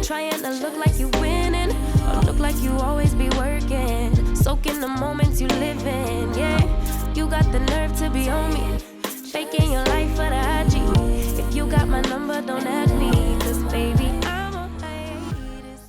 trying to look like you winning, or look like you always be working. Soak in the moments you live in, yeah. You got the nerve to be on me, faking your life for the IG. If you got my number, don't add me, cause baby, I'm a hiatus.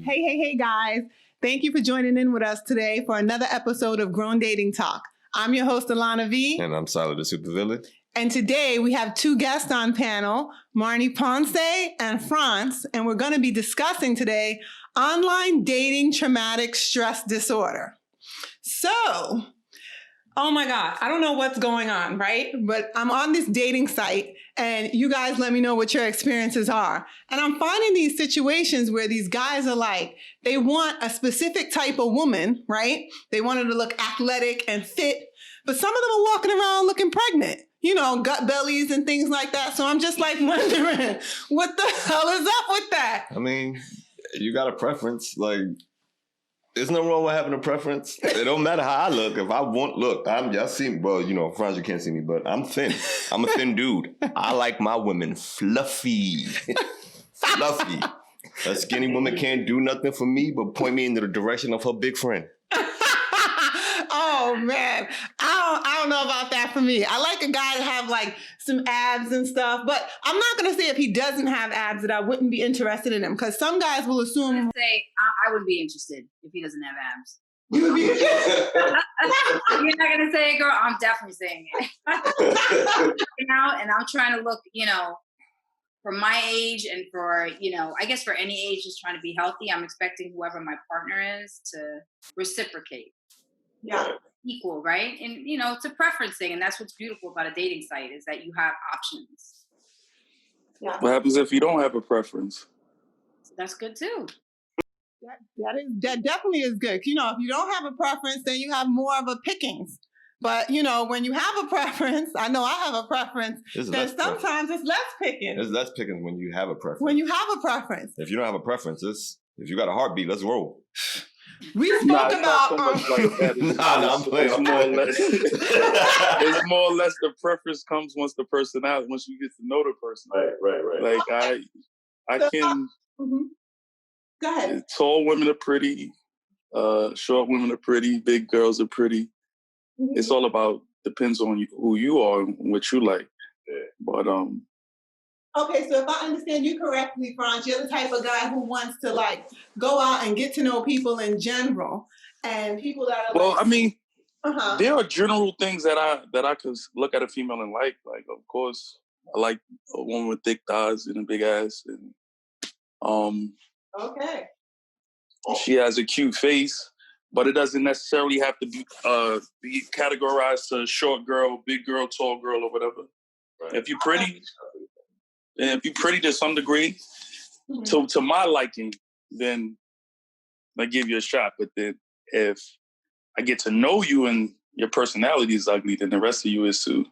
Hey, guys. Thank you for joining in with us today for another episode of Grown Dating Talk. I'm your host, Alona V. And I'm SylarTheSuperVillain. And today we have two guests on panel, Marnie Ponce and France, and we're going to be discussing today online dating traumatic stress disorder. So, oh my God, I don't know what's going on, right? But I'm on this dating site and you guys let me know what your experiences are. And I'm finding these situations where these guys are like, they want a specific type of woman, right? They want her to look athletic and fit, but some of them are walking around looking pregnant. You know, gut bellies and things like that. So I'm just like wondering, what the hell is up with that? I mean, you got a preference. Like, there's no wrong with having a preference. It don't matter how I look. If I want, look, y'all see me. Well, you know, Franz, you can't see me, but I'm thin. I'm a thin dude. I like my women fluffy. Fluffy. A skinny woman can't do nothing for me but point me in the direction of her big friend. Oh man, I don't know about that for me. I like a guy to have like some abs and stuff, but I'm not gonna say if he doesn't have abs that I wouldn't be interested in him, because some guys will assume. I would be interested if he doesn't have abs. You would be interested. You're not gonna say it, girl. I'm definitely saying it. You know, and I'm trying to look, you know, for my age and for, you know, I guess for any age just trying to be healthy. I'm expecting whoever my partner is to reciprocate. Yeah. Equal, right? And, you know, it's a preference thing. And that's what's beautiful about a dating site is that you have options. Yeah. What happens if you don't have a preference? So that's good too. That definitely is good. You know, if you don't have a preference, then you have more of a pickings. But, you know, when you have a preference, I know I have a preference, then sometimes it's less pickings. It's less pickings when you have a preference. When you have a preference. If you don't have a preference, if you got a heartbeat, let's roll. We spoke about so much like that. I'm playing. It's more or less. It's more or less the preference comes once the personality, once you get to know the person. Right. Like I can. Mm-hmm. Go ahead. Tall women are pretty. Short women are pretty. Big girls are pretty. Mm-hmm. It's all about depends on who you are and what you like. Yeah. But Okay, so if I understand you correctly, Franz, you're the type of guy who wants to like go out and get to know people in general, and people that are. Well, like, I mean, there are general things that I could look at a female and like. Like, of course, I like a woman with thick thighs and a big ass, and Okay. she has a cute face, but it doesn't necessarily have to be categorized to short girl, big girl, tall girl, or whatever. Right. If you're pretty. And if you're pretty to some degree, to my liking, then I give you a shot. But then if I get to know you and your personality is ugly, then the rest of you is too.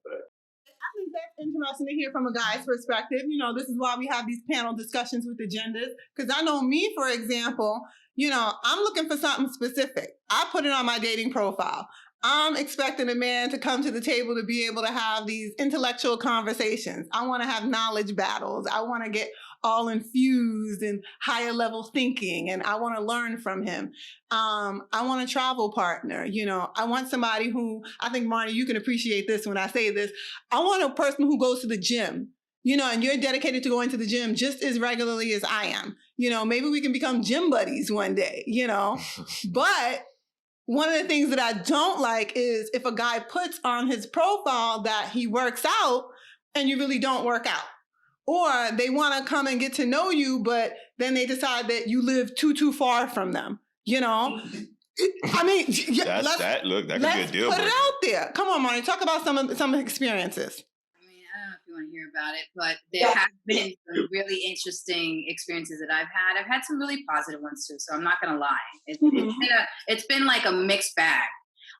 I think that's interesting to hear from a guy's perspective. You know, this is why we have these panel discussions with the genders. Because I know me, for example, you know, I'm looking for something specific. I put it on my dating profile. I'm expecting a man to come to the table to be able to have these intellectual conversations. I want to have knowledge battles. I want to get all infused in higher level thinking, and I want to learn from him. I want a travel partner. You know, I want somebody who, I think, Marnie, you can appreciate this when I say this. I want a person who goes to the gym, you know, and you're dedicated to going to the gym just as regularly as I am. You know, maybe we can become gym buddies one day, you know, but one of the things that I don't like is if a guy puts on his profile that he works out and you really don't work out. Or they want to come and get to know you, but then they decide that you live too far from them. You know? I mean, that could be a deal. Put it out there. Come on, Marnie, talk about some experiences. I mean, I don't know if you want to hear about it, but there have been some really interesting experiences that I've had. I've had some really positive ones too, so I'm not going to lie. It's been like a mixed bag.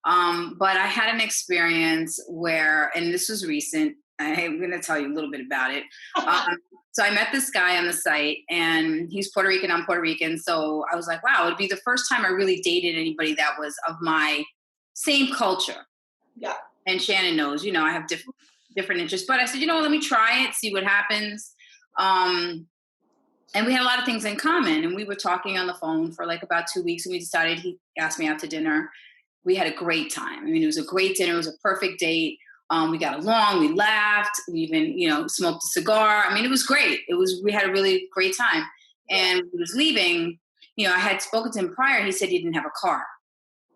But I had an experience where, and this was recent, I'm going to tell you a little bit about it. So I met this guy on the site, and he's Puerto Rican, I'm Puerto Rican. So I was like, wow, it would be the first time I really dated anybody that was of my same culture. Yeah. And Shannon knows, you know, I have different interests. But I said, you know, let me try it, see what happens. And we had a lot of things in common. And we were talking on the phone for like about 2 weeks. And we decided he asked me out to dinner. We had a great time. I mean, it was a great dinner. It was a perfect date. We got along. We laughed. We even, smoked a cigar. I mean, it was great. We had a really great time. And when he was leaving, I had spoken to him prior. He said he didn't have a car.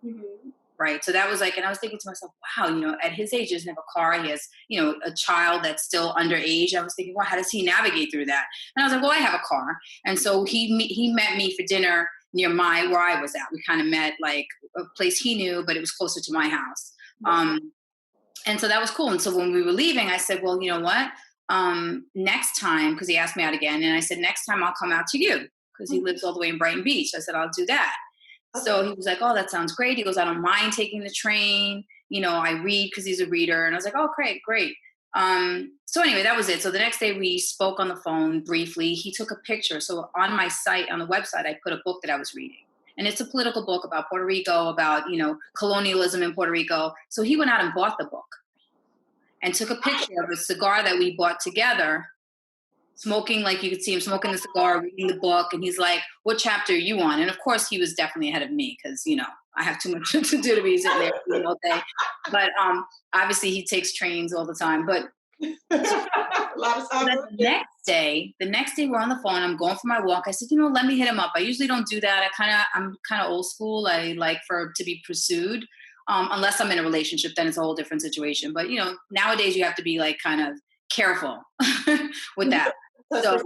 Mm-hmm. Right. So that was like, and I was thinking to myself, wow, at his age, he doesn't have a car. He has, a child that's still underage. I was thinking, well, how does he navigate through that? And I was like, well, I have a car. And so he met me for dinner near where I was at. We kind of met like a place he knew, but it was closer to my house. And so that was cool. And so when we were leaving, I said, well, you know what? Next time, because he asked me out again. And I said, next time I'll come out to you, because he lives all the way in Brighton Beach. I said, I'll do that. So he was like, oh, that sounds great. He goes, I don't mind taking the train. I read because he's a reader. And I was like, oh, great. So anyway, that was it. So the next day we spoke on the phone briefly. He took a picture. So on my site, on the website, I put a book that I was reading. And it's a political book about Puerto Rico, about, colonialism in Puerto Rico. So he went out and bought the book and took a picture of a cigar that we bought together, smoking, like you could see him smoking the cigar, reading the book. And he's like, what chapter are you on? And of course he was definitely ahead of me because, I have too much to do to be sitting there all day. But obviously he takes trains all the time. But the next day we're on the phone. I'm going for my walk. I said, let me hit him up. I usually don't do that. I'm kind of old school. I like to be pursued. Unless I'm in a relationship, then it's a whole different situation. But, nowadays you have to be like kind of careful with that. So,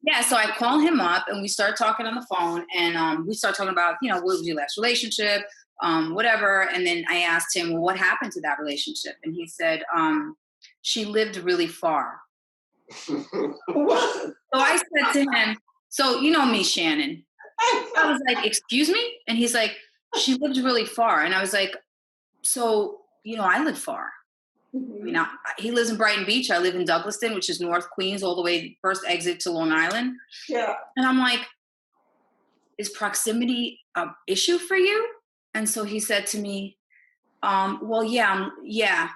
yeah, so I call him up and we start talking on the phone and we start talking about, what was your last relationship, whatever. And then I asked him, well, what happened to that relationship? And he said, she lived really far. So I said to him, so you know me, Shannon. I was like, excuse me? And he's like, she lived really far. And I was like, so, I live far. Mm-hmm. He lives in Brighton Beach. I live in Douglaston, which is North Queens, all the way first exit to Long Island. Yeah. And I'm like, is proximity an issue for you? And so he said to me, well, yeah.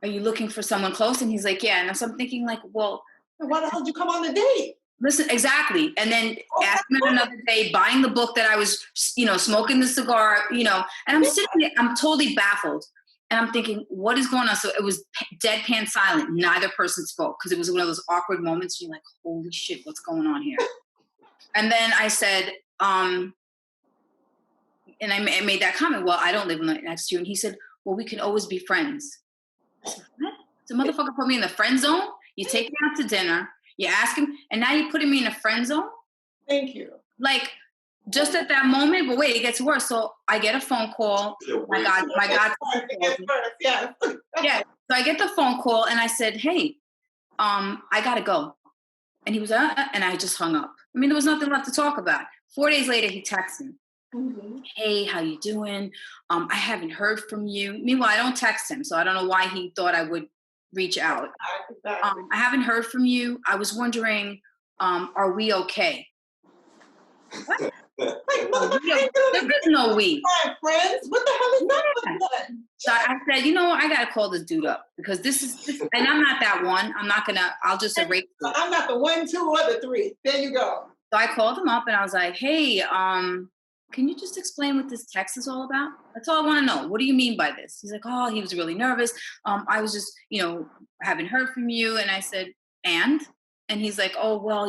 Are you looking for someone close? And he's like, yeah. And so I'm thinking like, well, why the hell did you come on the date? Listen, exactly. And then asking him another day, buying the book that I was, smoking the cigar, and I'm sitting there, I'm totally baffled. And I'm thinking, what is going on? So it was deadpan silent. Neither person spoke because it was one of those awkward moments. You're like, holy shit, what's going on here? And then I said, and I made that comment, well, I don't live next to you. And he said, well, we can always be friends. I said, what? The motherfucker put me in the friend zone? You take me out to dinner, you ask him, and now you're putting me in a friend zone? Thank you. Like, just at that moment, but wait, it gets worse. So I get a phone call. My God. Yeah. So I get the phone call and I said, hey, I gotta go. And he was, and I just hung up. I mean, there was nothing left to talk about. 4 days later, he texted me. Mm-hmm. Hey, how you doing? I haven't heard from you. Meanwhile, I don't text him, so I don't know why he thought I would reach out. I haven't heard from you. I was wondering, are we okay? What? There is no we. Friends? What the hell is that? So I said, I gotta call this dude up because this is, and I'm not that one. I'll just erase it. I'm not the 1, 2, or the 3. There you go. So I called him up and I was like, hey, can you just explain what this text is all about? That's all I want to know. What do you mean by this? He's like, oh, he was really nervous. I was just, haven't heard from you. And I said, and he's like, oh, well,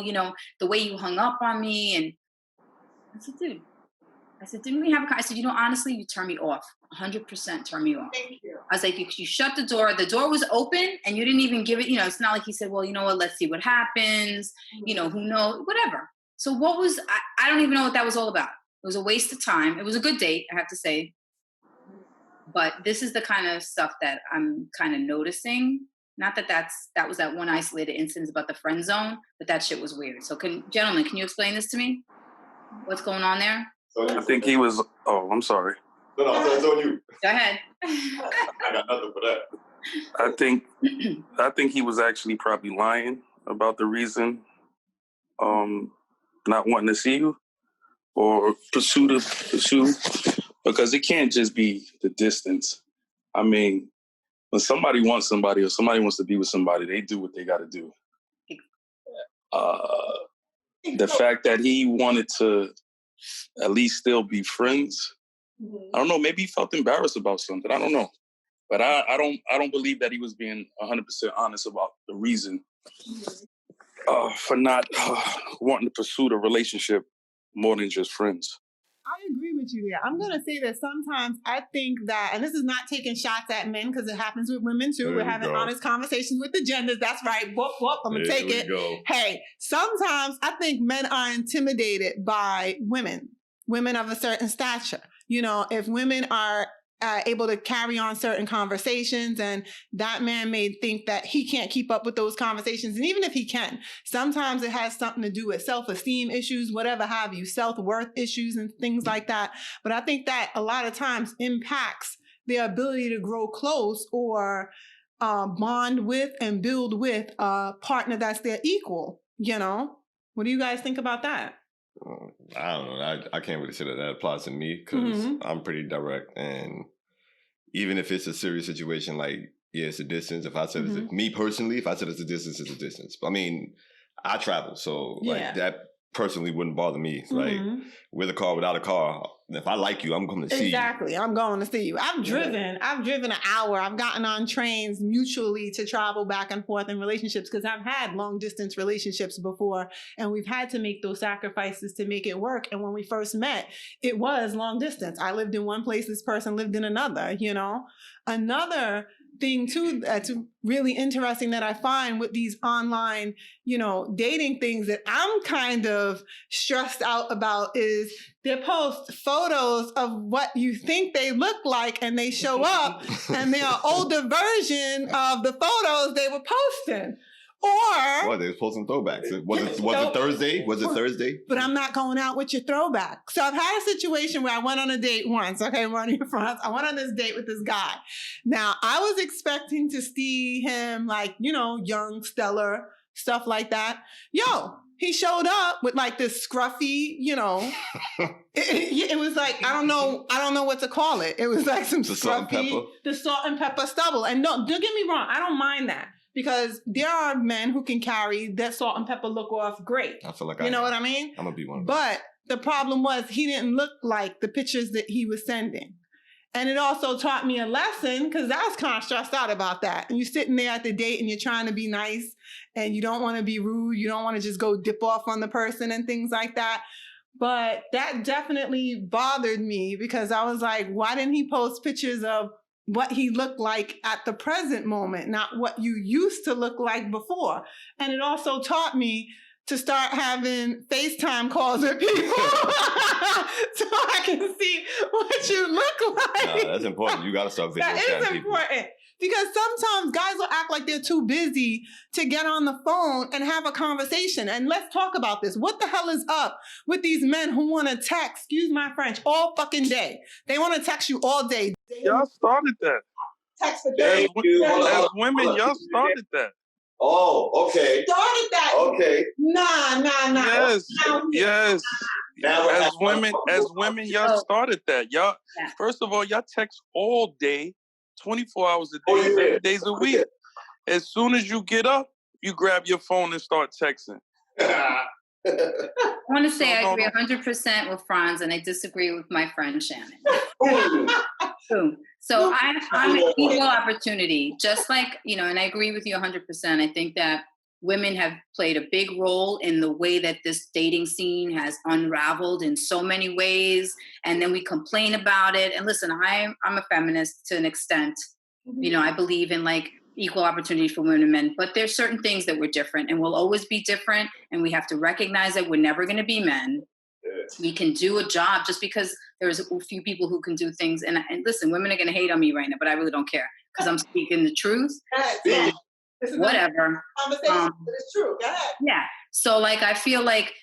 the way you hung up on me. And I said, dude, didn't we have a, I said, honestly, you turn me off. 100% turn me off. Thank you. I was like, you shut the door. The door was open and you didn't even give it, it's not like he said, well, you know what, let's see what happens. Who knows, whatever. So what was, I don't even know what that was all about. It was a waste of time. It was a good date, I have to say. But this is the kind of stuff that I'm kind of noticing. Not that was that one isolated instance about the friend zone, but that shit was weird. So gentlemen, can you explain this to me? What's going on there? I think he was, I'm sorry. No, it's on you. Go ahead. I got nothing for that. I think he was actually probably lying about the reason not wanting to see you or pursue, because it can't just be the distance. I mean, when somebody wants somebody or somebody wants to be with somebody, they do what they got to do. The fact that he wanted to at least still be friends. I don't know. Maybe he felt embarrassed about something. I don't know. But I don't believe that he was being 100% honest about the reason for not wanting to pursue the relationship more than just friends. I agree with you there. I'm going to say that sometimes I think that, and this is not taking shots at men because it happens with women too. We're having honest conversations with the genders. That's right. Whoop, whoop. I'm going to take it. Go. Hey, sometimes I think men are intimidated by women of a certain stature. You know, if women are able to carry on certain conversations, and that man may think that he can't keep up with those conversations. And even if he can, sometimes it has something to do with self-esteem issues, whatever have you, self-worth issues and things like that. But I think that a lot of times impacts their ability to grow close or bond with and build with a partner that's their equal, you know? What do you guys think about that? I don't know. I can't really say that applies to me because I'm pretty direct. And even if it's a serious situation, like, yeah, it's a distance. If I said it's me personally, if I said it's a distance, it's a distance. But I mean, I travel. So like that personally wouldn't bother me. Like with a car, without a car, if I like you, I'm going to see you. Exactly. I'm going to see you. I've driven an hour. I've gotten on trains mutually to travel back and forth in relationships because I've had long distance relationships before, and we've had to make those sacrifices to make it work. And when we first met, it was long distance. I lived in one place, this person lived in another, you know. Another thing too that's really interesting that I find with these online, you know, dating things that I'm kind of stressed out about is they post photos of what you think they look like, and they show up and they're an older version of the photos they were posting. Or what, they was posting throwbacks. Was it Thursday? Was it Thursday? But I'm not going out with your throwback. So I've had a situation where I went on a date once. Okay, one of your friends. I went on this date with this guy. Now I was expecting to see him like, you know, young, stellar, stuff like that. Yo, he showed up with like this scruffy, you know, it was like, I don't know what to call it. It was like some scruffy, the salt and pepper stubble. And don't get me wrong, I don't mind that. Because there are men who can carry that salt and pepper look off great. I feel like you know what I mean? I'm gonna be one of them. But the problem was he didn't look like the pictures that he was sending. And it also taught me a lesson because I was kind of stressed out about that. And you're sitting there at the date and you're trying to be nice and you don't want to be rude. You don't want to just go dip off on the person and things like that. But that definitely bothered me because I was like, why didn't he post pictures of what he looked like at the present moment, not what you used to look like before? And it also taught me to start having FaceTime calls with people so I can see what you look like. No, that's important. You got to start video chatting people. That is important. Because sometimes guys will act like they're too busy to get on the phone and have a conversation. And let's talk about this. What the hell is up with these men who want to text, excuse my French, all fucking day? They want to text you all day. Y'all started that. Text for days. As women, y'all started that. Oh, okay. Started that. Okay. Nah. Yes. As women, y'all started that. Y'all, first of all, y'all text all day, 24 hours a day, 7 days a week. As soon as you get up, you grab your phone and start texting. I want to say I agree 100% with Franz, and I disagree with my friend Shannon. So I'm an equal opportunity, just like, you know, and I agree with you 100%. I think that women have played a big role in the way that this dating scene has unraveled in so many ways. And then we complain about it. And listen, I'm a feminist to an extent. You know, I believe in like equal opportunity for women and men, but there's certain things that we're different and will always be different. And we have to recognize that we're never going to be men. We can do a job just because there's a few people who can do things. And listen, women are going to hate on me right now, but I really don't care because I'm speaking the truth. Whatever. Conversation, but it's true. Go ahead. Yeah. So like, I feel like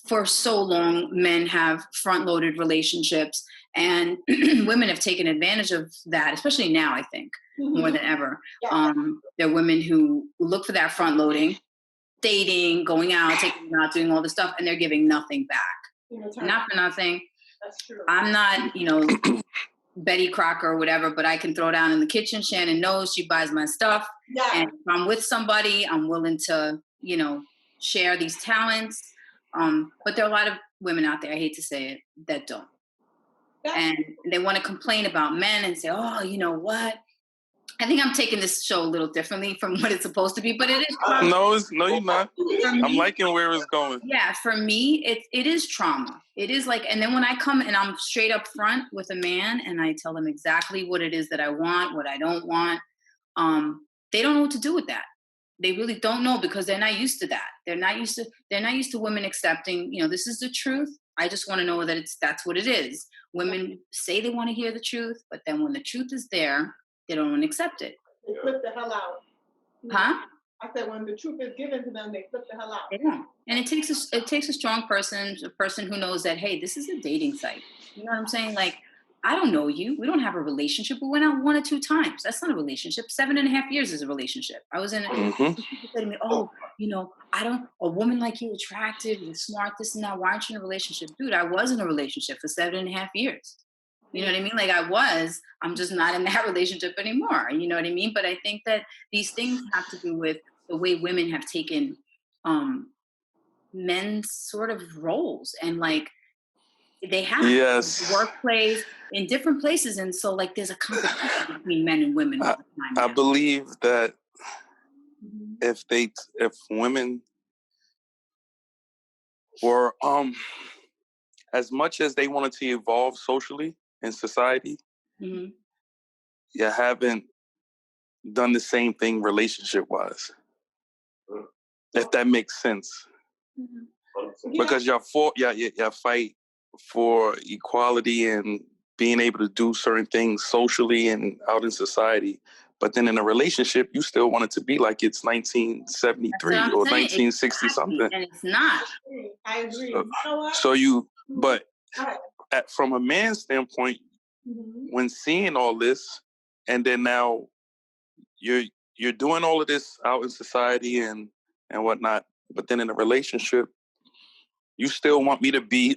for so long, men have front-loaded relationships and women have taken advantage of that, especially now, I think, more than ever. Yeah. There are women who look for that front-loading, dating, going out, taking out, doing all this stuff, and they're giving nothing back. Not for nothing. That's true. I'm not, you know, Betty Crocker or whatever, but I can throw down in the kitchen. Shannon knows she buys my stuff. Yeah. And if I'm with somebody, I'm willing to, you know, share these talents. But there are a lot of women out there, I hate to say it, that don't. And they want to complain about men and say, oh, you know what? I think I'm taking this show a little differently from what it's supposed to be, but it is trauma. No, you're not. I'm liking where it's going. Yeah, for me, it is trauma. It is like, and then when I come and I'm straight up front with a man and I tell them exactly what it is that I want, what I don't want, they don't know what to do with that. They really don't know because they're not used to that. They're not used to women accepting, this is the truth. I just want to know that that's what it is. Women say they want to hear the truth, but then when the truth is there, they don't want to accept it. They flip the hell out. Huh? I said when the truth is given to them, they flip the hell out. They don't. And it takes a strong person, a person who knows that, hey, this is a dating site. You know what I'm saying? Like, I don't know you. We don't have a relationship. We went out 1 or 2 times. That's not a relationship. 7.5 years is a relationship. I was in it. People said to me, oh, a woman like you, attractive, you're smart, this and that. Why aren't you in a relationship? Dude, I was in a relationship for 7.5 years. You know what I mean? Like I'm just not in that relationship anymore. You know what I mean? But I think that these things have to do with the way women have taken men's sort of roles and like they have yes. workplace in different places. And so like there's a competition between men and women all the time. I believe that if women were, as much as they wanted to evolve socially in society, you haven't done the same thing relationship-wise. If that makes sense. Because y'all fight for equality and being able to do certain things socially and out in society. But then in a relationship, you still want it to be like it's 1973 or 1960 something. And it's not. I agree. But from a man's standpoint, when seeing all this, and then now you're doing all of this out in society and whatnot, but then in a relationship, you still want me to be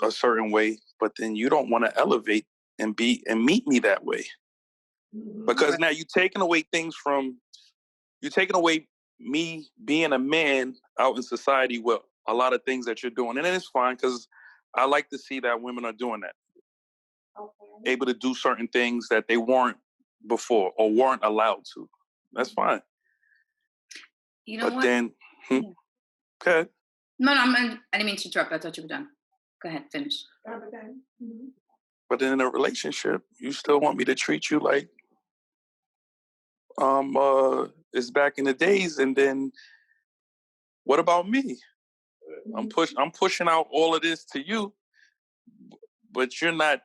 a certain way, but then you don't want to elevate and meet me that way. Because now you're taking away me being a man out in society with a lot of things that you're doing. And it's fine because I like to see that women are doing that. Okay. Able to do certain things that they weren't before or weren't allowed to. That's fine. You know but then, okay. No, I didn't mean to interrupt. I thought you were done. Go ahead, finish. But then in a relationship, you still want me to treat you like it's back in the days. And then what about me? I'm pushing out all of this to you, but you're not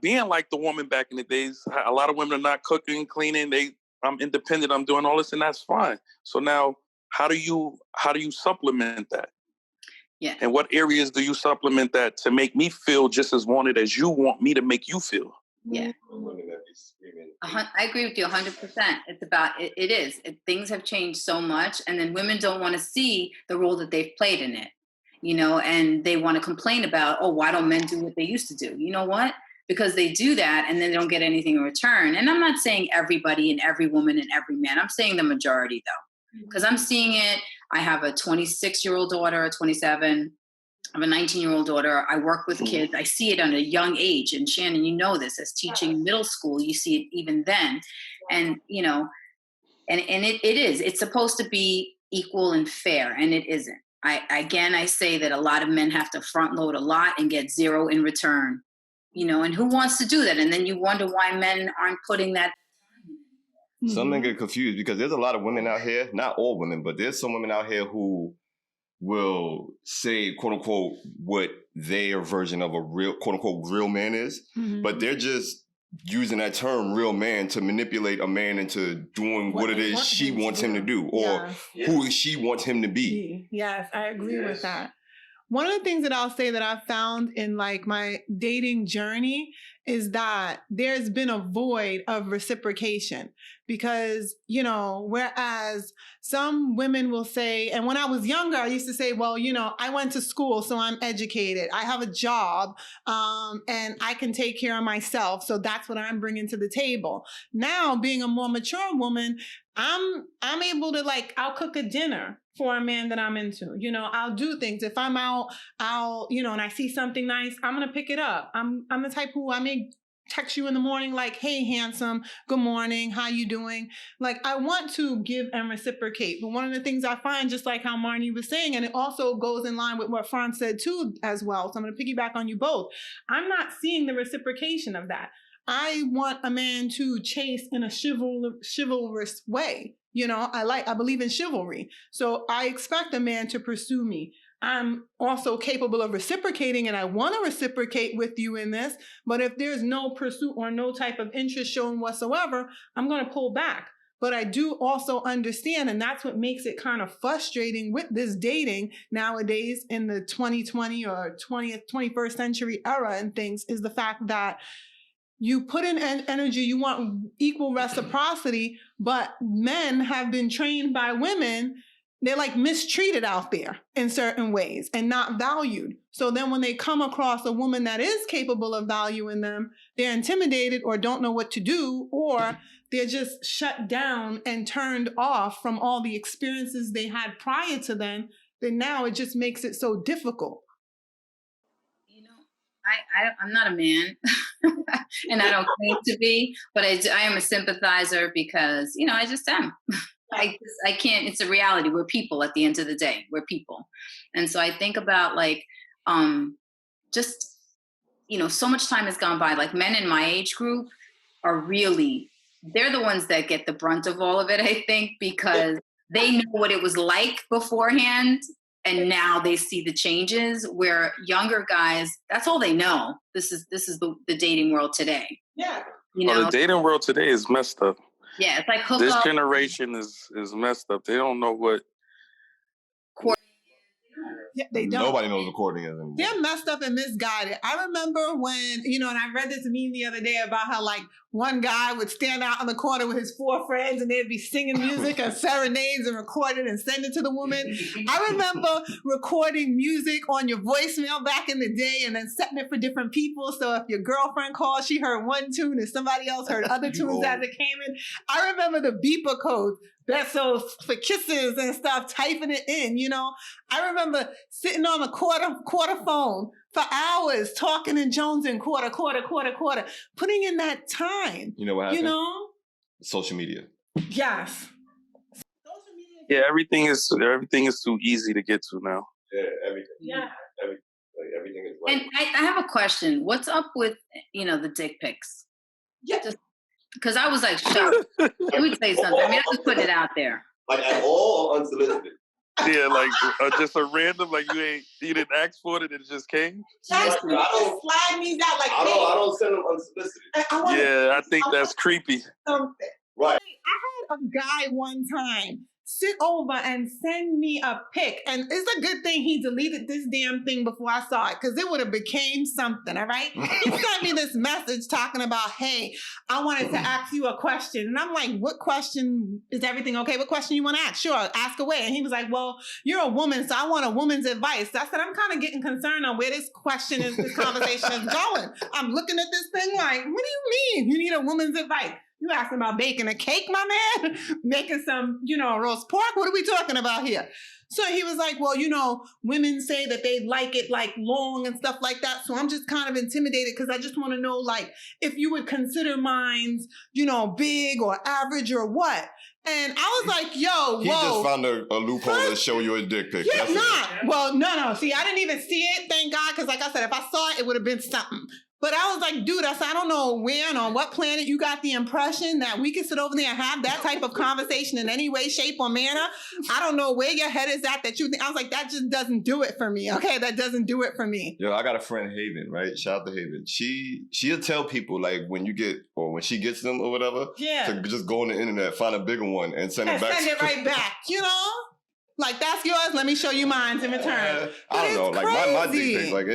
being like the woman back in the days. A lot of women are not cooking, cleaning. I'm independent. I'm doing all this, and that's fine. So now, how do you supplement that? Yeah. And what areas do you supplement that to make me feel just as wanted as you want me to make you feel? Yeah. I agree with you 100%. It's about, it is. Things have changed so much, and then women don't want to see the role that they've played in it, and they want to complain about, oh, why don't men do what they used to do? You know what? Because they do that and then they don't get anything in return. And I'm not saying everybody and every woman and every man. I'm saying the majority, though, because I'm seeing it. I have a 26-year-old daughter, a 27. I have a 19-year-old daughter. I work with kids. I see it at a young age. And Shannon, you know this, as teaching middle school, you see it even then. And, and it is. It's supposed to be equal and fair, and it isn't. I say that a lot of men have to front load a lot and get zero in return, and who wants to do that? And then you wonder why men aren't putting that. Some men get confused because there's a lot of women out here, not all women, but there's some women out here who will say, quote unquote, what their version of a real, quote unquote, real man is. But they're just using that term real man to manipulate a man into doing what it is she wants him to do or who she wants him to be. Yes, I agree with that. One of the things that I'll say that I've found in like my dating journey is that there's been a void of reciprocation because, whereas some women will say, and when I was younger, I used to say, well, I went to school, so I'm educated. I have a job, and I can take care of myself. So that's what I'm bringing to the table. Now, being a more mature woman, I'm able to like, I'll cook a dinner for a man that I'm into. You know, I'll do things. If I'm out, I'll, you know, and I see something nice, I'm gonna pick it up. I'm the type who I may text you in the morning like, hey, handsome, good morning, how you doing? Like, I want to give and reciprocate. But one of the things I find, just like how Marnie was saying, and it also goes in line with what Franz said too as well, so I'm going to piggyback on you both. I'm not seeing the reciprocation of that. I want a man to chase in a chivalrous way. You know, I believe in chivalry. So I expect a man to pursue me. I'm also capable of reciprocating, and I want to reciprocate with you in this. But if there's no pursuit or no type of interest shown whatsoever, I'm going to pull back. But I do also understand, and that's what makes it kind of frustrating with this dating nowadays in the 2020 or 20th, 21st century era and things, is the fact that you put in energy, you want equal reciprocity, but men have been trained by women. They're like mistreated out there in certain ways and not valued. So then when they come across a woman that is capable of valuing them, they're intimidated or don't know what to do, or they're just shut down and turned off from all the experiences they had prior to then now it just makes it so difficult. I'm not a man, and I don't claim to be, but I am a sympathizer because, you know, I just am. I can't, it's a reality. We're people at the end of the day. We're people. And so I think about like, just, you know, so much time has gone by. Like men in my age group are they're the ones that get the brunt of all of it, I think, because they know what it was like beforehand. And now they see the changes, where younger guys, that's all they know. This is the dating world today. Yeah. You know, the dating world today is messed up. Yeah, it's like this generation is messed up. They don't know what. Yeah, they don't. Nobody knows what courting is anymore. They're messed up and misguided. I remember when, you know, and I read this meme the other day about how like one guy would stand out on the corner with his 4 friends and they'd be singing music and serenades and record it and send it to the woman. I remember recording music on your voicemail back in the day and then setting it for different people. So if your girlfriend called, she heard one tune and somebody else heard other tunes as it came in. I remember the beeper codes. That's so for kisses and stuff, typing it in, you know. I remember sitting on the quarter phone for hours, talking and jonesing, quarter, putting in that time. You know what happened? You know? Social media. Yes. Social media. Yeah, everything is too easy to get to now. Yeah, everything. Yeah. Everything is like. And I have a question. What's up with, you know, the dick pics? Yeah. Because I was like shocked. Let me tell you something. I mean, I'm just putting it out there. Like at all or unsolicited? Yeah, like just a random, like you didn't ask for it, it just came. Just slide me out like I don't send them unsolicited. I think that's creepy. Something. Right. I had a guy one time sit over and send me a pic. And it's a good thing he deleted this damn thing before I saw it, because it would have became something, all right? He sent me this message talking about, hey, I wanted to ask you a question. And I'm like, what question? Is everything okay? What question you want to ask? Sure, ask away. And he was like, well, you're a woman, so I want a woman's advice. I said, I'm kind of getting concerned on where this conversation is going. I'm looking at this thing like, what do you mean you need a woman's advice? You asking about baking a cake, my man? Making some, you know, roast pork? What are we talking about here? So he was like, well, you know, women say that they like it like long and stuff like that. So I'm just kind of intimidated because I just want to know, like, if you would consider mines, you know, big or average or what. And I was like, yo, whoa. He just found a loophole to show you a dick pic. Yeah, not. Well, no. See, I didn't even see it, thank God, because like I said, if I saw it, it would have been something. But I was like, dude, I don't know where and on what planet you got the impression that we can sit over there and have that type of conversation in any way, shape, or manner. I don't know where your head is at that you think. I was like, that just doesn't do it for me. Okay, that doesn't do it for me. Yo, I got a friend, Haven, right? Shout out to Haven. She'll tell people, like, when she gets them or whatever, to just go on the internet, find a bigger one, and send it back. Send it right back, you know? Like, that's yours, let me show you mine in return. I don't know. Like, my dick pic, like,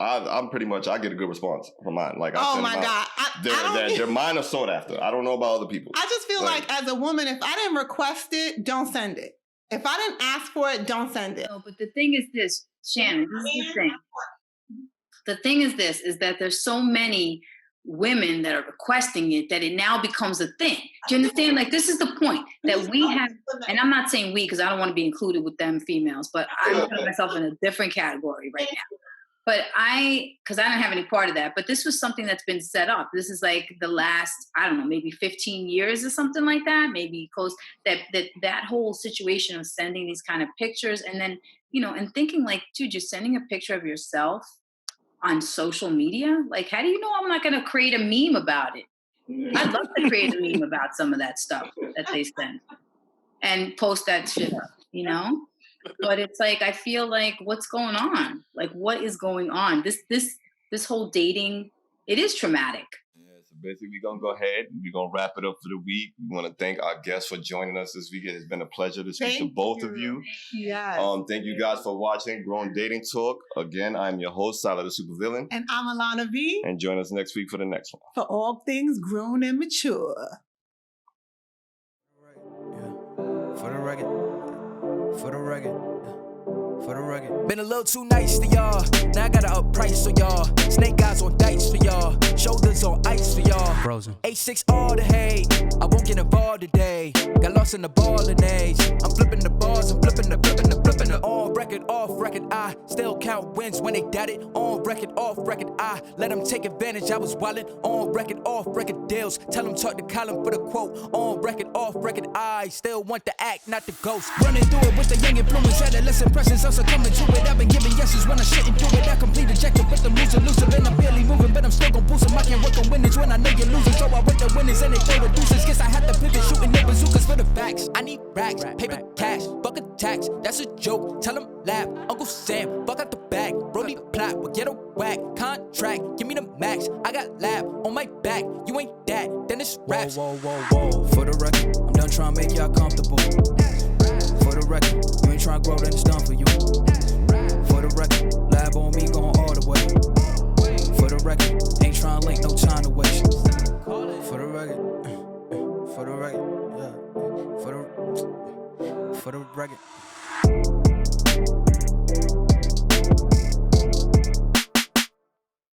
I'm pretty much, I get a good response from mine. Like, oh my God. They're mine are sought after. I don't know about other people. I just feel like as a woman, if I didn't request it, don't send it. If I didn't ask for it, don't send it. No, but the thing is this, Shannon, this is the thing. The thing is this, is that there's so many women that are requesting it that it now becomes a thing. Do you understand? Like, this is the point that we have, and I'm not saying we because I don't want to be included with them females, but I'm putting myself in a different category right now. But because I don't have any part of that, but this was something that's been set up. This is like the last, I don't know, maybe 15 years or something like that, maybe close, that whole situation of sending these kind of pictures and then, and thinking like, dude, you're sending a picture of yourself on social media? Like, how do you know I'm not going to create a meme about it? I'd love to create a meme about some of that stuff that they send and post that shit up, But it's like, I feel like, what's going on? Like, what is going on? This whole dating, it is traumatic. Yeah, so basically, we're going to go ahead. We're going to wrap it up for the week. We want to thank our guests for joining us this week. It has been a pleasure to speak to both of you. Yes. Thank you guys for watching Grown Dating Talk. Again, I'm your host, SylarTheSuperVillain. And I'm Alona V. And join us next week for the next one. For all things grown and mature. For the record. For the record. For the record. Been a little too nice to y'all. Now I gotta up price for y'all. Snake eyes on dice for y'all. Shoulders on ice for y'all. Frozen. 8-6 all the hate. I won't get involved today. Got lost in the ball and age. I'm flipping the bars. I'm flipping the. On record, off record. I still count wins when they doubt it. On record, off record. I let them take advantage. I was wildin'. On record, off record deals. Tell them talk to Colin for the quote. On record, off record. I still want the act, not the ghost. Running through it with the young influence. Adolescent presence. I'm succumbing to it. I've been giving yeses when I shouldn't do it. I complete ejected, but the moves elusive and I'm barely moving, but I'm still gon' boost them. I can't work on winners when I know you're losing, so I work the winners and they throw the deuces. Guess I have to pivot, shooting their bazookas for the facts. I need racks, paper cash, buck a tax. That's a joke. Tell them laugh. Uncle Sam, fuck out the bag. Brody plot, we'll get a whack. Contract, give me the max. I got lab on my back. You ain't that, then it's raps. Whoa. For the record, I'm done trying to make y'all comfortable. For the record, you ain't trying to grow, then it's done for you. For the record, lab on me going all the way. For the record, ain't trying to link, no time to waste. For the record, yeah. For the record.